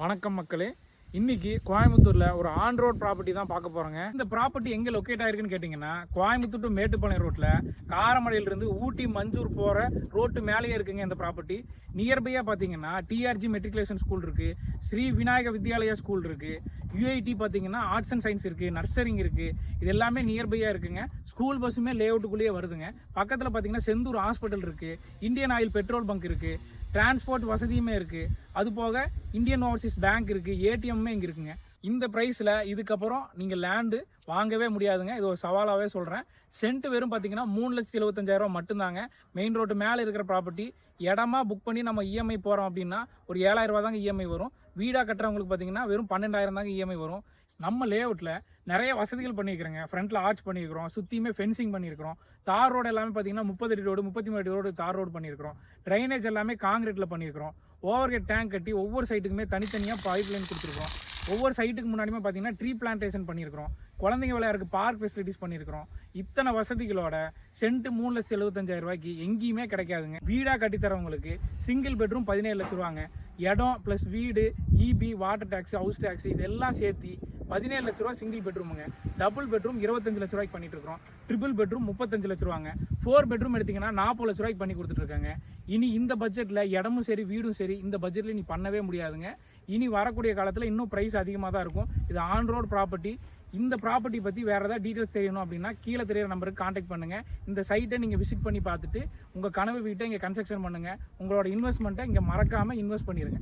வணக்கம் மக்களே. இன்னைக்கு கோயம்புத்தூர்ல ஒரு ஆன் ரோட் ப்ராப்பர்ட்டி தான் பார்க்க போறோங்க. இந்த ப்ராப்பர்ட்டி எங்க லொக்கேட் ஆயிருக்குன்னு கேட்டீங்கன்னா, கோயம்புத்தூர் டு மேட்டுப்பாளையம் ரோட்ல காரமடையில இருந்து ஊட்டி மஞ்சூர் போற ரோட்டு மேலேயே இருக்குங்க இந்த ப்ராப்பர்ட்டி. நியர்பையா பாத்தீங்கன்னா டிஆர்ஜி மெட்ரிகுலேஷன் ஸ்கூல் இருக்கு, ஸ்ரீ விநாயக வித்யாலயா ஸ்கூல் இருக்கு, யூஐடி பாத்தீங்கன்னா ஆர்ட்ஸ் அண்ட் சயின்ஸ் இருக்கு, நர்சரிங் இருக்கு. இது எல்லாமே நியர்பையா இருக்குங்க. ஸ்கூல் பஸ்ஸுமே லே அவுட்டுக்குள்ளேயே வருதுங்க. பக்கத்துல பாத்தீங்கன்னா செந்தூர் ஹாஸ்பிட்டல் இருக்கு, இந்தியன் ஆயில் பெட்ரோல் பங்க் இருக்கு, டிரான்ஸ்போர்ட் வசதியுமே இருக்குது. அது போக இந்தியன் ஓவர்சீஸ் பேங்க் இருக்குது, ஏடிஎம்மே இங்கே இருக்குங்க. இந்த ப்ரைஸில் இதுக்கப்புறம் நீங்கள் லேண்டு வாங்கவே முடியாதுங்க. இது ஒரு சவாலாகவே சொல்கிறேன். சென்ட் வெறும் பார்த்தீங்கன்னா 3,75,000 மட்டும்தாங்க. மெயின் ரோட்டு மேலே இருக்கிற ப்ராப்பர்ட்டி. இடமா புக் பண்ணி நம்ம இஎம்ஐ போகிறோம் அப்படின்னா ஒரு 7,000 தாங்க இஎம்ஐ வரும். வீடாக கட்டுறவங்களுக்கு பார்த்தீங்கன்னா வெறும் 12,000 தாங்க இஎம்ஐ வரும். நம்ம லேஅவுட்டில் நிறைய வசதிகள் பண்ணியிருக்கிறோங்க. ஃப்ரண்ட்டில் ஆர்ச் பண்ணியிருக்கிறோம், சுற்றியுமே ஃபென்சிங் பண்ணியிருக்கிறோம். தார் ரோடு எல்லாமே பார்த்தீங்கன்னா 30 அடி ரோடு, 33 அடி ரோடு தார் ரோடு பண்ணியிருக்கிறோம். ட்ரைனேஜ் எல்லாமே காங்கிரீட்டில் பண்ணியிருக்கிறோம். ஓவர்ஹெட் டேங்க் கட்டி ஒவ்வொரு சைட்டுக்குமே தனித்தனியாக பைப் லைன் கொடுத்துருக்கோம். ஒவ்வொரு சைட்டுக்கு முன்னாடியுமே பார்த்தீங்கன்னா ட்ரீ பிளான்டேஷன் பண்ணியிருக்கிறோம். குழந்தைங்க விளையாடுறதுக்கு பார்க் ஃபெசிலிட்டிஸ் பண்ணியிருக்கிறோம். இத்தனை வசதிகளோட சென்ட் 3,75,000 எங்கேயுமே கிடைக்காதுங்க. வீடாக கட்டித்தரவங்களுக்கு சிங்கிள் பெட்ரூம் 17 லட்ச ரூபாங்க. இடம் ப்ளஸ் வீடு, EB, water tax, house tax இதெல்லாம் சேர்த்து 17 லட்ச ரூபா சிங்கிள் பெட்ரூமுங்க. டபுள் பெட்ரூம் 25 லட்ச ரூபாய்க்கு பண்ணிட்டு இருக்கோம். ட்ரிபிள் பெட்ரூம் 35 லட்ச ரூபாங்க. 4 பெட்ரூம் எடுத்தீங்கன்னா 40 லட்ச ரூபாய்க்கு பண்ணி கொடுத்துட்டு இருக்காங்க. இனி இந்த பட்ஜெட்டில் இடமும் சரி வீடும் சரி இந்த பட்ஜெட்டில் நீ பண்ணவே முடியாதுங்க. இனி வரக்கூடிய காலத்தில் இன்னும் ப்ரைஸ் அதிகமாக தான் இருக்கும். இது ஆன் ரோட் ப்ராப்பர்ட்டி. இந்த ப்ராப்பர்ட்டி பற்றி வேறு ஏதாவது டீட்டெயில்ஸ் தெரியணும் அப்படின்னா கீழே தெரியிற நம்பருக்கு காண்டாக்ட் பண்ணுங்கள். இந்த சைட்டை நீங்கள் விசிட் பண்ணி பார்த்துட்டு உங்கள் கனவு வீட்டை இங்கே கன்ஸ்ட்ரக்ஷன் பண்ணுங்கள். உங்களோட இன்வெஸ்ட்மெண்ட்டை இங்கே மறக்காமல் இன்வெஸ்ட் பண்ணிடுங்க.